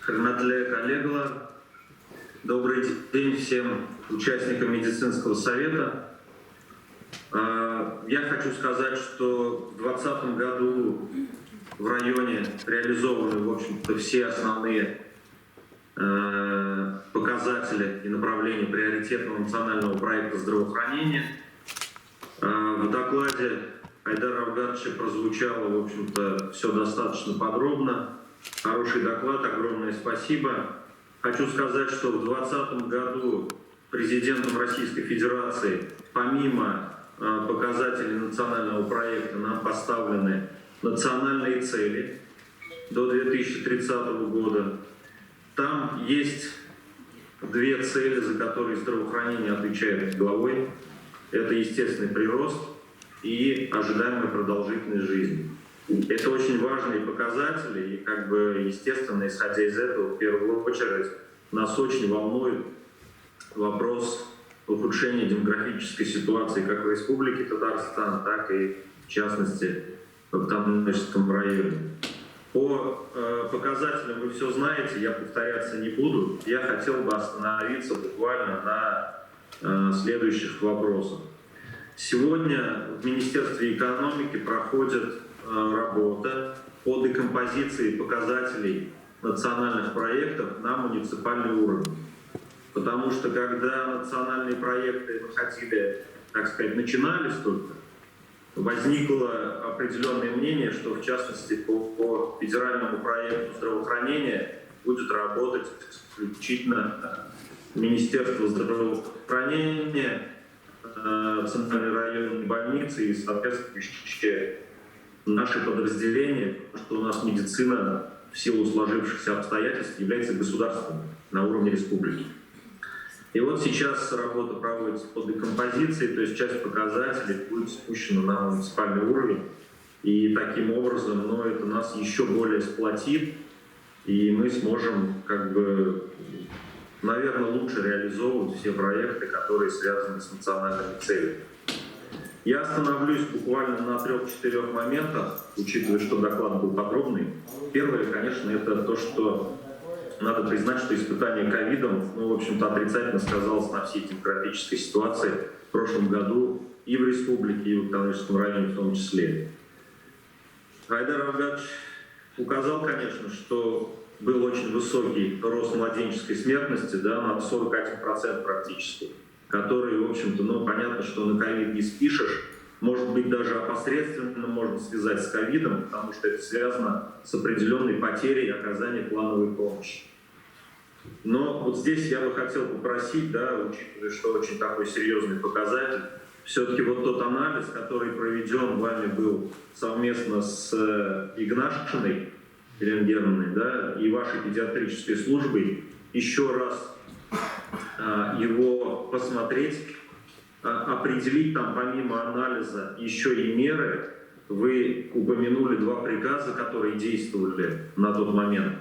Hürmetli коллеги, добрый день всем участникам медицинского совета. Я хочу сказать, что в 2020 году в районе реализованы, в общем-то, все основные показатели и направления приоритетного национального проекта здравоохранения. В докладе Айдара Равгатовича прозвучало, в общем-то, все достаточно подробно. Хороший доклад, огромное спасибо. Хочу сказать, что в 2020 году президентом Российской Федерации, помимо показателей национального проекта, нам поставлены национальные цели до 2030 года. Там есть две цели, за которые здравоохранение отвечает главой. Это естественный прирост и ожидаемая продолжительность жизни. Это очень важные показатели, и естественно, исходя из этого, в первую очередь, нас очень волнует вопрос ухудшения демографической ситуации как в Республике Татарстан, так и, в частности, в Тамбовском районе. По показателям вы все знаете, я повторяться не буду. Я хотел бы остановиться буквально на следующих вопросах. Сегодня в Министерстве экономики проходит работа по декомпозиции показателей национальных проектов на муниципальный уровень. Потому что когда национальные проекты выходили, так сказать, начинались только, возникло определенное мнение, что в частности по федеральному проекту здравоохранения будет работать исключительно Министерство здравоохранения, центральные районные больницы и соответствующие наши подразделения, что у нас медицина в силу сложившихся обстоятельств является государственной на уровне республики. И вот сейчас работа проводится по декомпозиции, то есть часть показателей будет спущена на муниципальный уровень. И таким образом, это нас еще более сплотит, и мы сможем, наверное, лучше реализовывать все проекты, которые связаны с национальными целями. Я остановлюсь буквально на 3-4 моментах, учитывая, что доклад был подробный. Первое, конечно, это то, что надо признать, что испытание ковидом, в общем-то, отрицательно сказалось на всей демографической ситуации в прошлом году и в республике, и в Тамбовском районе в том числе. Айдар Равгатович указал, конечно, что был очень высокий рост младенческой смертности, на 41% практически, который, в общем-то, понятно, что на ковид не спишешь, может быть, даже опосредственно можно связать с ковидом, потому что это связано с определенной потерей оказания плановой помощи. Но вот здесь я бы хотел попросить, учитывая, что очень такой серьезный показатель, все-таки вот тот анализ, который проведен вами был совместно с Игнашиной Еленой Германовной, и вашей педиатрической службой, еще раз его посмотреть, определить там помимо анализа еще и меры. Вы упомянули 2 приказа, которые действовали на тот момент.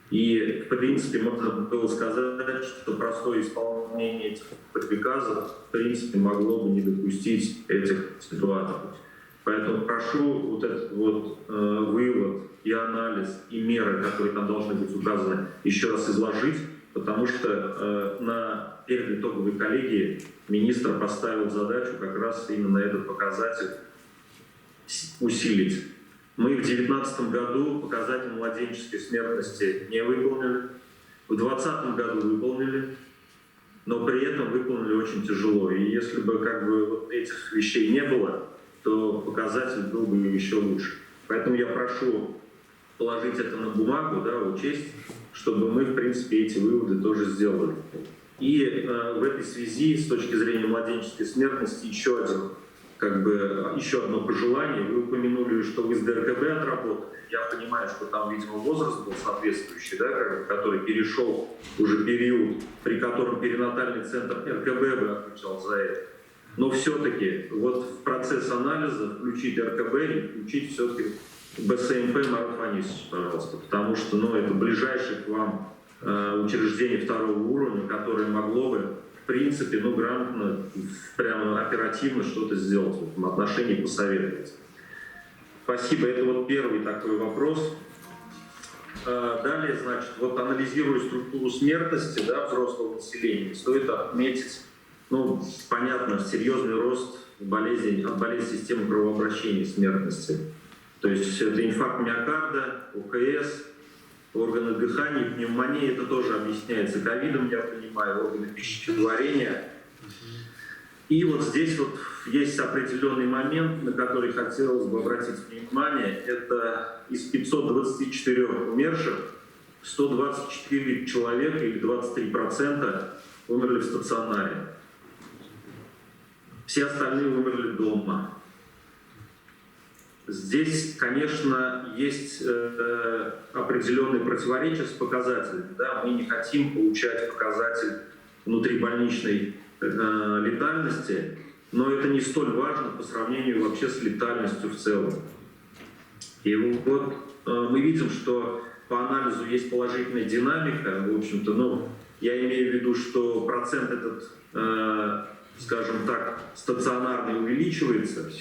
И, в принципе, можно было сказать, что простое исполнение этих приказов, в принципе, могло бы не допустить этих ситуаций. Поэтому прошу вот этот вывод и анализ, и меры, которые там должны быть указаны, еще раз изложить, потому что перед итоговой коллегией министр поставил задачу как раз именно этот показатель усилить. Мы в 2019 году показатель младенческой смертности не выполнили, в 2020 году выполнили, но при этом выполнили очень тяжело. И если бы этих вещей не было, то показатель был бы еще лучше. Поэтому я прошу положить это на бумагу, учесть, чтобы мы, в принципе, эти выводы тоже сделали. И в этой связи, с точки зрения младенческой смертности, еще одно пожелание. Вы упомянули, что вы с ДРКБ отработали. Я понимаю, что там, видимо, возраст был соответствующий, который перешел уже период, при котором перинатальный центр РКБ бы отвечал за это. Но все-таки в процесс анализа включить РКБ и включить все-таки БСМП Марат Фанисович, пожалуйста, потому что это ближайшее к вам учреждение 2-го уровня, которое могло бы, в принципе, грамотно, прямо оперативно что-то сделать в этом отношении, посоветовать. Спасибо. Это первый такой вопрос. далее, значит, вот анализируя структуру смертности, да, взрослого населения, стоит отметить, ну, понятно, серьезный рост болезней, от болезней системы кровообращения смертности. То есть это инфаркт миокарда, ОКС, органы дыхания, пневмония, это тоже объясняется ковидом, я понимаю, органы пищеварения. И вот здесь вот есть определенный момент, на который хотелось бы обратить внимание. Это из 524 умерших 124 человека или 23% умерли в стационаре. Все остальные умерли дома. Здесь, конечно, есть определенные противоречия с показателями. Да? Мы не хотим получать показатель внутрибольничной летальности, но это не столь важно по сравнению вообще с летальностью в целом. И вот мы видим, что по анализу есть положительная динамика, в общем-то, но я имею в виду, что процент этот, скажем так, стационарный увеличивается.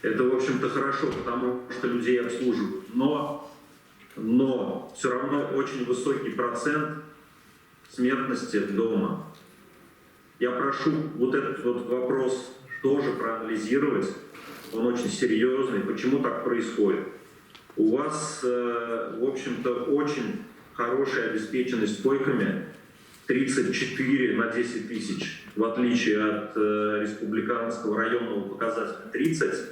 Это, в общем-то, хорошо, потому что людей обслуживают. Но все равно очень высокий процент смертности дома. Я прошу вот этот вот вопрос тоже проанализировать. Он очень серьезный. Почему так происходит? У вас, в общем-то, очень хорошая обеспеченность койками. 34 на 10 тысяч, в отличие от республиканского районного показателя 30.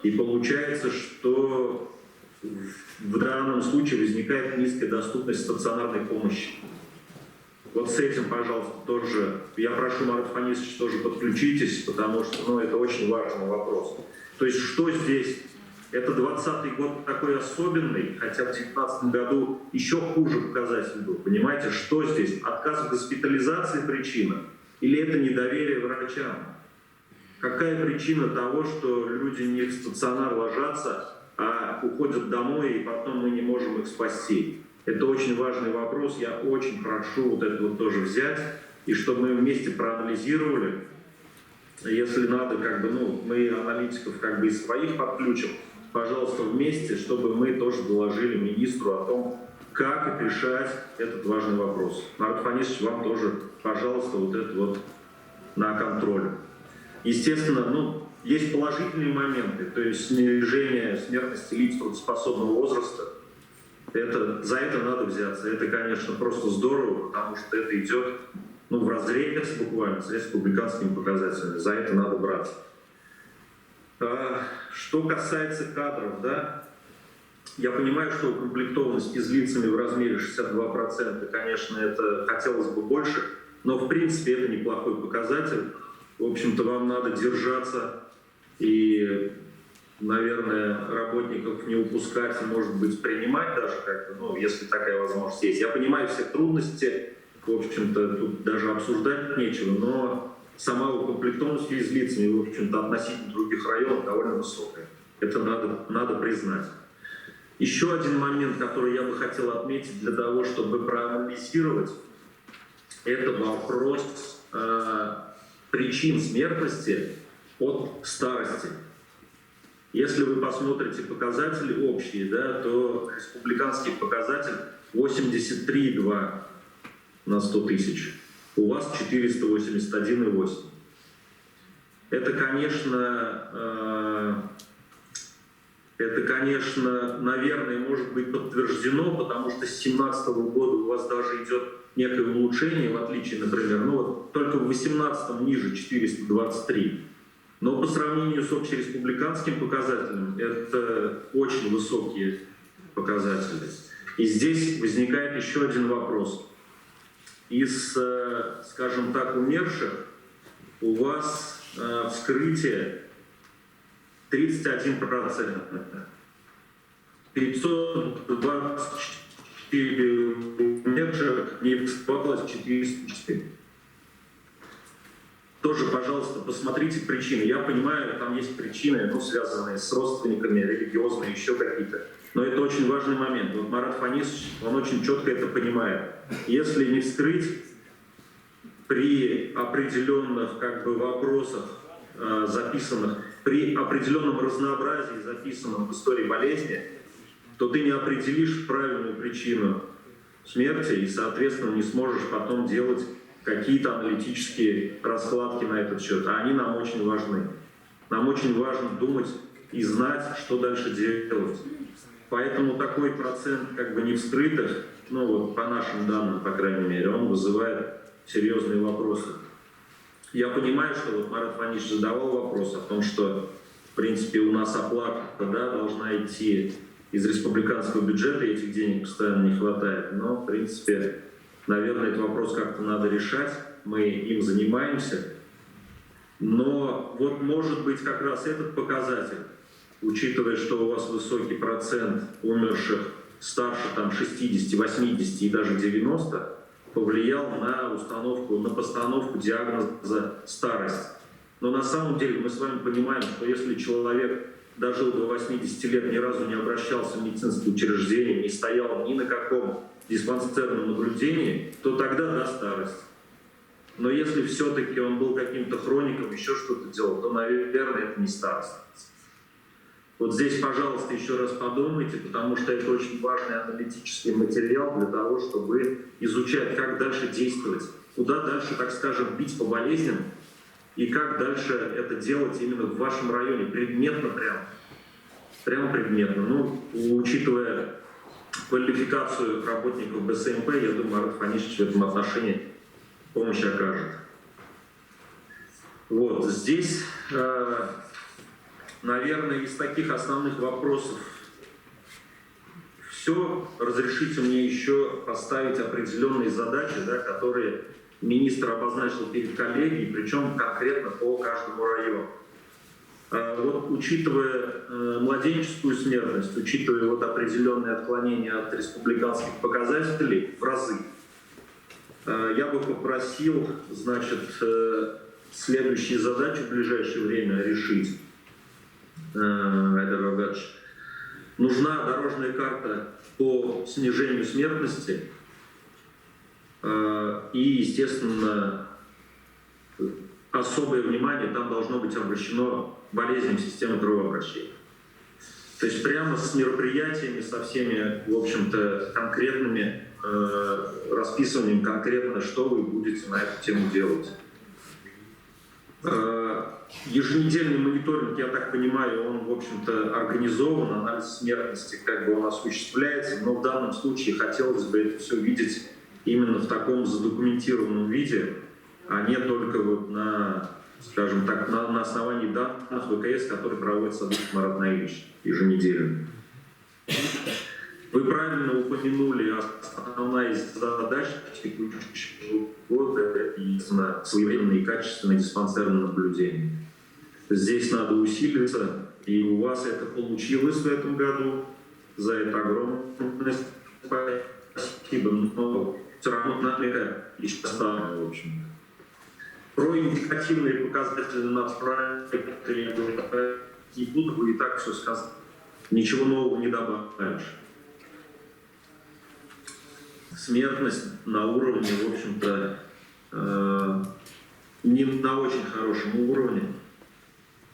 И получается, что в данном случае возникает низкая доступность стационарной помощи. Вот с этим, пожалуйста, тоже, я прошу, Марат Фанисович, тоже подключитесь, потому что это очень важный вопрос. То есть что здесь? Это 2020 год такой особенный, хотя в 2019 году еще хуже показатель был. Понимаете, что здесь? Отказ в госпитализации причина? Или это недоверие врачам? Какая причина того, что люди не в стационар ложатся, а уходят домой, и потом мы не можем их спасти? Это очень важный вопрос. Я очень прошу вот это вот тоже взять, и чтобы мы вместе проанализировали. Если надо, мы аналитиков из своих подключим, пожалуйста, вместе, чтобы мы тоже доложили министру о том, как решать этот важный вопрос. Марат Фанисович, вам тоже, пожалуйста, вот это вот на контроль. Естественно, есть положительные моменты, то есть снижение смертности лиц трудоспособного возраста. За это надо взяться. Это, конечно, просто здорово, потому что это идет вразрез буквально с республиканскими показателями. За это надо браться. Что касается кадров, да, я понимаю, что укомплектованность физлицами в размере 62%, конечно, это хотелось бы больше, но в принципе это неплохой показатель. В общем-то, вам надо держаться и, наверное, работников не упускать, может быть, принимать даже если такая возможность есть. Я понимаю все трудности, в общем-то, тут даже обсуждать нечего, но сама укомплектованность физлицами, в общем-то, относительно других районов довольно высокая. Это надо признать. Еще один момент, который я бы хотел отметить для того, чтобы проанализировать, это вопрос причин смертности от старости. Если вы посмотрите показатели общие, да, то республиканский показатель 83,2 на 100 тысяч. У вас 481,8. Это, конечно, наверное, может быть подтверждено, потому что с 2017 года у вас даже идет некое улучшение, в отличие, например, только в 2018 ниже 423. Но по сравнению с общереспубликанским показателем это очень высокие показатели. И здесь возникает еще один вопрос. Из, скажем так, умерших у вас вскрытие 31%. 524 умерших не вскрывалось 404. Тоже, пожалуйста, посмотрите причины. Я понимаю, там есть причины, связанные с родственниками, религиозные, еще какие-то. Но это очень важный момент. Вот Марат Фанисович, он очень четко это понимает. Если не вскрыть при определенных вопросах, записанных, при определенном разнообразии, записанном в истории болезни, то ты не определишь правильную причину смерти и, соответственно, не сможешь потом делать какие-то аналитические раскладки на этот счет. А они нам очень важны. Нам очень важно думать и знать, что дальше делать. Поэтому такой процент как бы невскрытых, ну вот по нашим данным, по крайней мере, он вызывает серьезные вопросы. Я понимаю, что вот Марат Фанисович задавал вопрос о том, что, в принципе, у нас оплата, да, должна идти из республиканского бюджета, и этих денег постоянно не хватает. Но, в принципе, наверное, этот вопрос как-то надо решать. Мы им занимаемся. Но вот может быть как раз этот показатель, учитывая, что у вас высокий процент умерших старше там, 60, 80 и даже 90, повлиял на постановку диагноза старость. Но на самом деле мы с вами понимаем, что если человек дожил до 80 лет, ни разу не обращался в медицинское учреждение, не стоял ни на каком диспансерном наблюдении, то тогда да, старость. Но если все-таки он был каким-то хроником, еще что-то делал, то, наверное, это не старость. Вот здесь, пожалуйста, еще раз подумайте, потому что это очень важный аналитический материал для того, чтобы изучать, как дальше действовать, куда дальше, так скажем, бить по болезням, и как дальше это делать именно в вашем районе, предметно прямо предметно. Ну, учитывая квалификацию работников БСМП, я думаю, Марат Фанисович в этом отношении помощь окажет. Вот здесь, наверное, из таких основных вопросов все. Разрешите мне еще поставить определенные задачи, да, которые министр обозначил перед коллегией, причем конкретно по каждому району. Вот, учитывая младенческую смертность, учитывая вот определенные отклонения от республиканских показателей в разы, я бы попросил, значит, следующие задачи в ближайшее время решить. Айдар Равгатович, нужна дорожная карта по снижению смертности и, естественно, особое внимание там должно быть обращено болезням системы кровообращения. То есть прямо с мероприятиями, со всеми, в общем-то, конкретными расписыванием конкретно, что вы будете на эту тему делать. Еженедельный мониторинг, я так понимаю, он, в общем-то, организован, анализ смертности как бы он осуществляется, но в данном случае хотелось бы это все видеть именно в таком задокументированном виде, а не только вот на, скажем так, на основании данных ВКС, которые проводится Марат Наилевич еженедельно. Вы правильно упомянули, основная из задач текущего года и своевременное и качественное диспансерное наблюдение. Здесь надо усилиться, и у вас это получилось в этом году. За это огромное спасибо, но все равно надо еще оставить, в общем. Про индикативные показатели нацпроекта не буду, вы и так все сказали. Ничего нового не добавишь. Смертность на уровне, в общем-то, не на очень хорошем уровне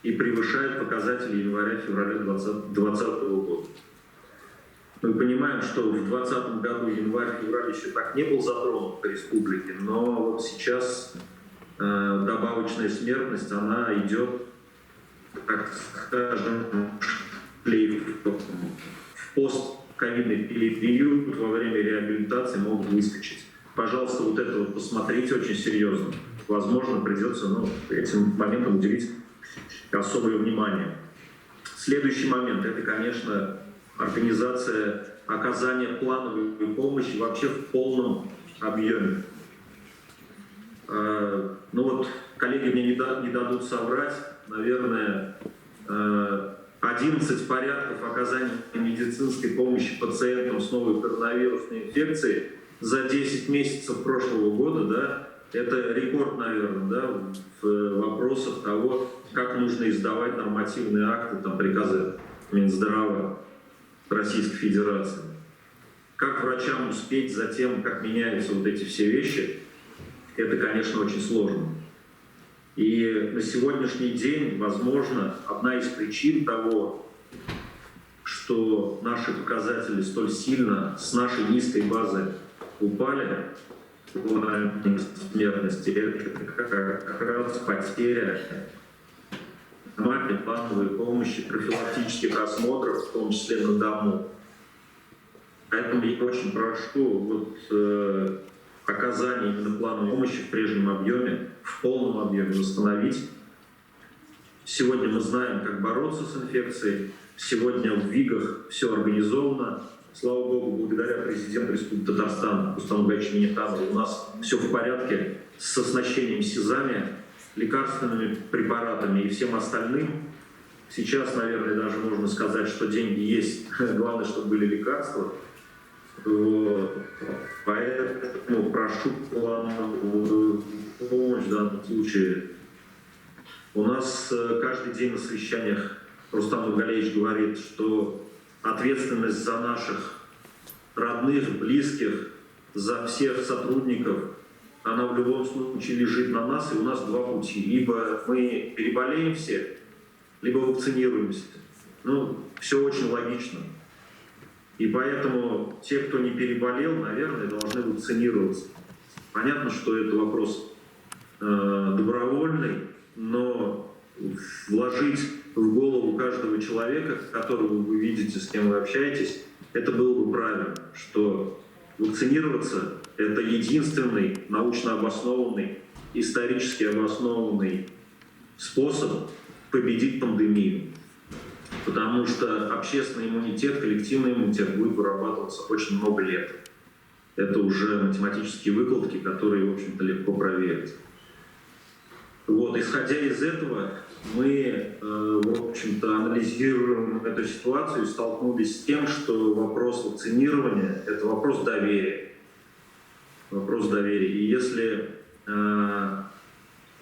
и превышает показатели января-февраля 2020 года. Мы понимаем, что в 2020 году январь-февраль еще так не был затронут по республике, но вот сейчас добавочная смертность, она идет, так скажем, в постковидный период во время реабилитации могут выскочить. Пожалуйста, вот это вот посмотрите очень серьезно. Возможно, придется этим моментам уделить особое внимание. Следующий момент – это, конечно, организация оказания плановой помощи вообще в полном объеме. Ну вот, коллеги мне не дадут соврать, наверное, 11 порядков оказания медицинской помощи пациентам с новой коронавирусной инфекцией за 10 месяцев прошлого года, да, это рекорд, наверное, да, в вопросах того, как нужно издавать нормативные акты, там, приказы Минздрава Российской Федерации. Как врачам успеть за тем, как меняются вот эти все вещи, это, конечно, очень сложно. И на сегодняшний день, возможно, одна из причин того, что что наши показатели столь сильно с нашей низкой базы упали, смертности, это как раз потеря нормальной плановой помощи, профилактических осмотров, в том числе на дому. Поэтому я очень прошу оказание именно плановой помощи в прежнем объеме, в полном объеме восстановить. Сегодня мы знаем, как бороться с инфекцией. Сегодня в ВИГах все организовано. Слава Богу, благодаря президенту Республики Татарстан Рустаму Гайчу Минниханову у нас все в порядке с оснащением СИЗами, лекарственными препаратами и всем остальным. Сейчас, наверное, даже можно сказать, что деньги есть. Главное, чтобы были лекарства. Поэтому прошу плановую помощь в данном случае. У нас каждый день на совещаниях Рустам Нургалиевич говорит, что ответственность за наших родных, близких, за всех сотрудников, она в любом случае лежит на нас, и у нас два пути. Либо мы переболеем все, либо вакцинируемся. Все очень логично. И поэтому те, кто не переболел, наверное, должны вакцинироваться. Понятно, что это вопрос добровольный, но вложить в голову каждого человека, которого вы видите, с кем вы общаетесь, это было бы правильно, что вакцинироваться – это единственный научно обоснованный, исторически обоснованный способ победить пандемию. Потому что общественный иммунитет, коллективный иммунитет будет вырабатываться очень много лет. Это уже математические выкладки, которые, в общем-то, легко проверить. Исходя из этого, мы, в общем-то, анализируем эту ситуацию и столкнулись с тем, что вопрос вакцинирования – это вопрос доверия. Вопрос доверия. И если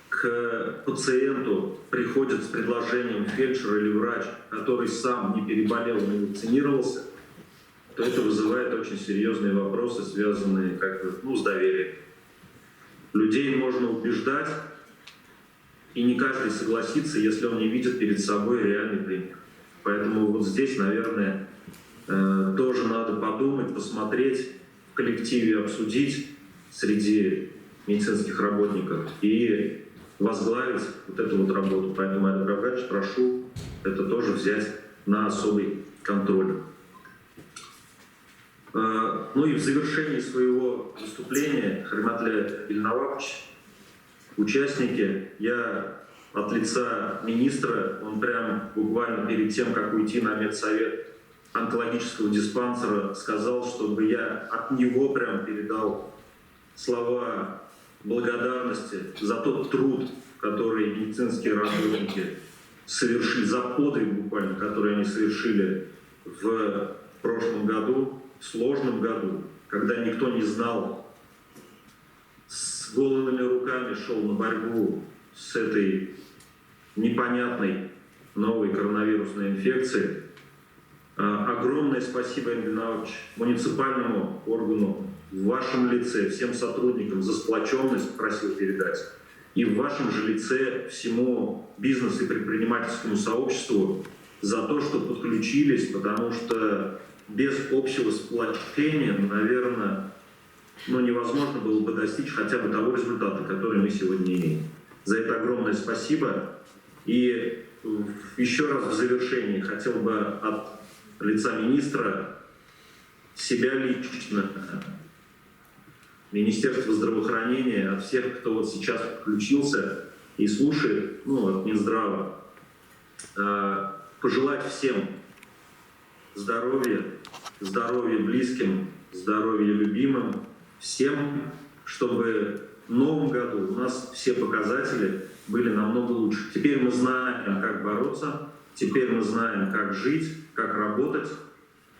к пациенту приходит с предложением фельдшер или врач, который сам не переболел, не вакцинировался, то это вызывает очень серьезные вопросы, связанные с доверием. Людей можно убеждать, и не каждый согласится, если он не видит перед собой реальный пример. Поэтому здесь, наверное, тоже надо подумать, посмотреть, в коллективе обсудить среди медицинских работников и возглавить эту работу. Поэтому, Айдар Равгатович, прошу это тоже взять на особый контроль. И в завершении своего выступления, Хариматли Ильнаварович, участники, я от лица министра, он прям буквально перед тем, как уйти на медсовет онкологического диспансера, сказал, чтобы я от него прям передал слова благодарности за тот труд, который медицинские работники совершили, за подвиг буквально, который они совершили в прошлом году, в сложном году, когда никто не знал, с голыми руками шел на борьбу с этой непонятной новой коронавирусной инфекцией. Огромное спасибо, Айдар Ильнавович, муниципальному органу, в вашем лице, всем сотрудникам за сплоченность, просил передать, и в вашем же лице всему бизнесу и предпринимательскому сообществу за то, что подключились, потому что без общего сплочения, наверное, невозможно было бы достичь хотя бы того результата, который мы сегодня имеем. За это огромное спасибо. И еще раз в завершении хотел бы от лица министра, себя лично, Министерство здравоохранения, от всех, кто сейчас подключился и слушает, от Минздрава, пожелать всем здоровья, здоровья близким, здоровья любимым, всем, чтобы в новом году у нас все показатели были намного лучше. Теперь мы знаем, как бороться, теперь мы знаем, как жить, как работать,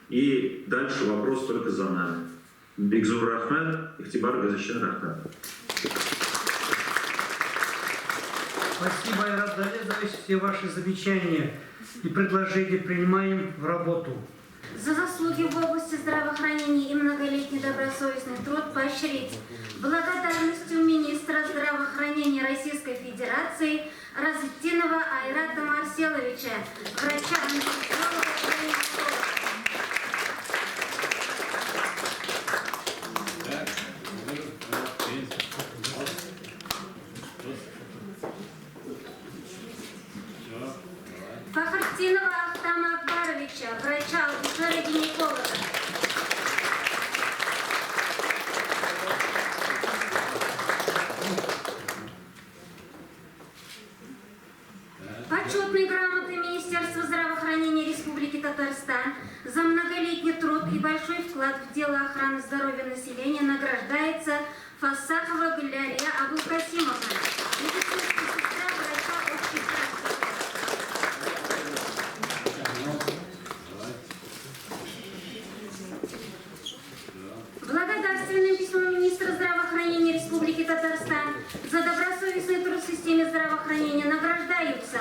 и дальше вопрос только за нами. Бигзур Рахмет, Ихтибар Газичен Рахмет. Спасибо, Айрат Давлетович. Все ваши замечания и предложения принимаем в работу. За заслуги в области здравоохранения и многолетний добросовестный труд поощрить благодарностью министра здравоохранения Российской Федерации Разыктинова Айрата Марселовича, врача-анестезиолога. населения награждается Фасахова Галярия Абулкасимовна, медицинская сестра врача общей практики. Благодарственным письмом министра здравоохранения Республики Татарстан за добросовестный труд в системе здравоохранения награждаются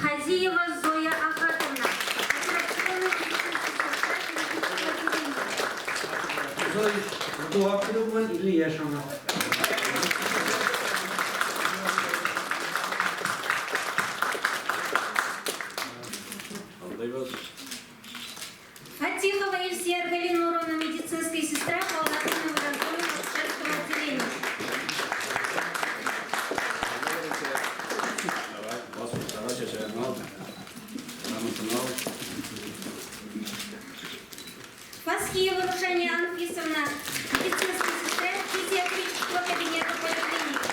Хазиева Зоя Ахатовна, операционная медицинская сестра медицинского отделения. Зоя, кто Абдулман или Яшама? Фатихова Ильсия Галинуровна, медицинская сестра палатного контроля акушерского отделения. Фасхиева Рушания Анфисовна, медицинская сестра физиатрического кабинета поликлиники.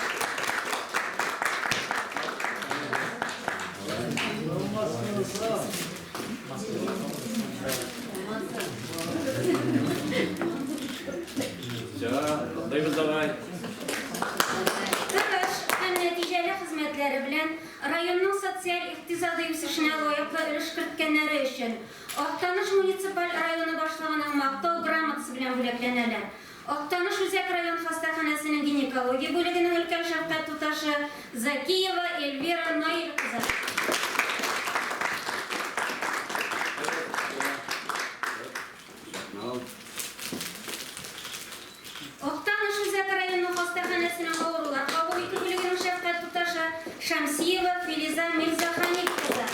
Тырыш һәм нәтиҗәле хезмәтләре белән районның социаль икътисади үсешенә лаеклы өлеш керткәннәре өчен Актаныш муниципаль районы башлыгының мактау грамотасы белән бүләкләнәләр. Актаныш үзәк район хастаханәсенең гинекология бүлегенең өлкән шәфкать туташы Закиева Эльвира Наил кызы. Актаныш үзәк районы хастаханәсенең авырулар кабул итү бүлегенең шәфкать туташы Шәмсиева Филиза Мирзахани кызы.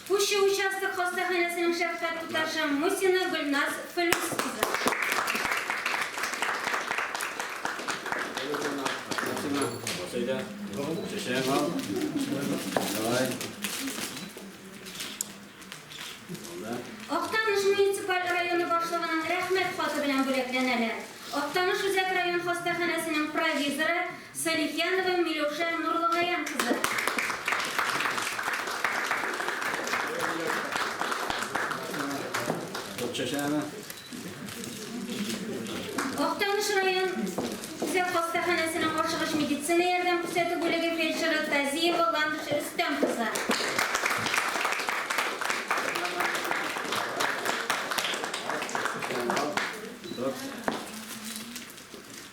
Кущи участок хастаханәсенең шәфкать туташы Мусина Гөлназ Фөлүс кызы. Актаныш муниципаль районы башлыгының рәхмәт хаты белән бүләкләнәләр. Актаныш үзәк район хастаханәсенең провизоры Салихянова Милюша Нурлыгаян кызы. Актаныш район үзәк хастаханәсенең ашыгыш медицина ярдәм күрсәтү бүлеге фельдшеры Тазиева Ландыш Рөстәм кызы.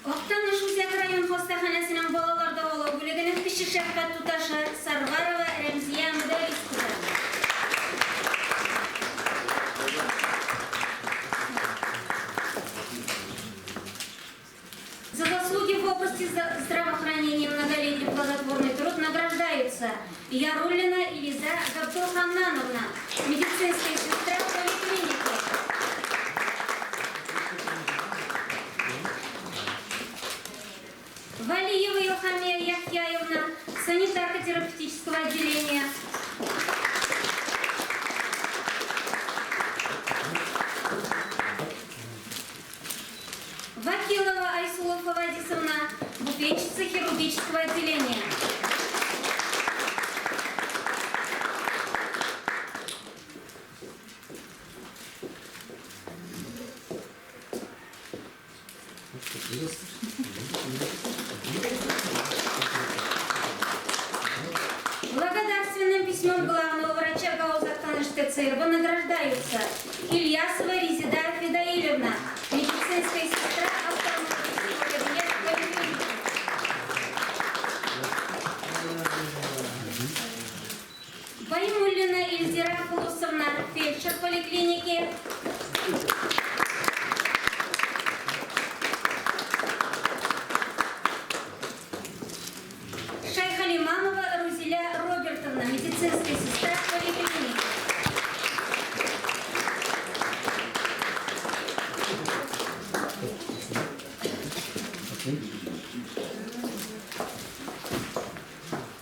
Актаныш үзәк район хастаханәсенең балалар дәвалау бүлегенең кече шәфкать туташы Сарварова Рәмзия Мөдәрис кызы. За заслуги в области здравоохранения и многолетний плодотворный труд награждаются Яруллина Илиза Габдулханнановна, медицинская сестра поликлиники. Валиева Илхамия Яхьяевна, санитарко-терапевтического отделения. Вакилова Айсула Фавадисовна, буфетчица хирургического отделения. Благодарственным письмом главного врача ГАУ Актаныш ТЦРБ награждаются Ильясова Резида Федаилевна, медицинская сестра офтальмологического кабинета поликлиники. Баймуллина Ильзира Фулусовна, фельдшер поликлиники. Шайхалиманова Рузиля Робертовна, медицинская сестра поликлиники.